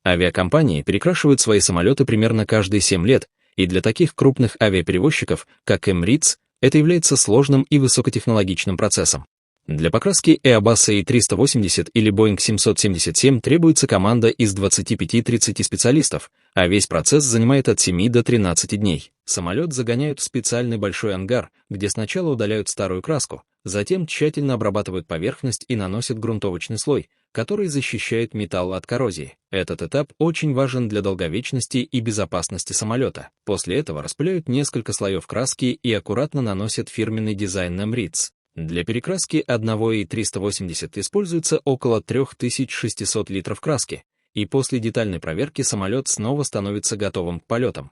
Авиакомпании перекрашивают свои самолеты примерно каждые 7 лет, и для таких крупных авиаперевозчиков, как Emirates, это является сложным и высокотехнологичным процессом. Для покраски Airbus A380 или Boeing 777 требуется команда из 25-30 специалистов, а весь процесс занимает от 7 до 13 дней. Самолет загоняют в специальный большой ангар, где сначала удаляют старую краску, затем тщательно обрабатывают поверхность и наносят грунтовочный слой, который защищает металл от коррозии. Этот этап очень важен для долговечности и безопасности самолета. После этого распыляют несколько слоев краски и аккуратно наносят фирменный дизайн Emirates. Для перекраски одного И-380 используется около 3600 литров краски, и после детальной проверки самолет снова становится готовым к полетам.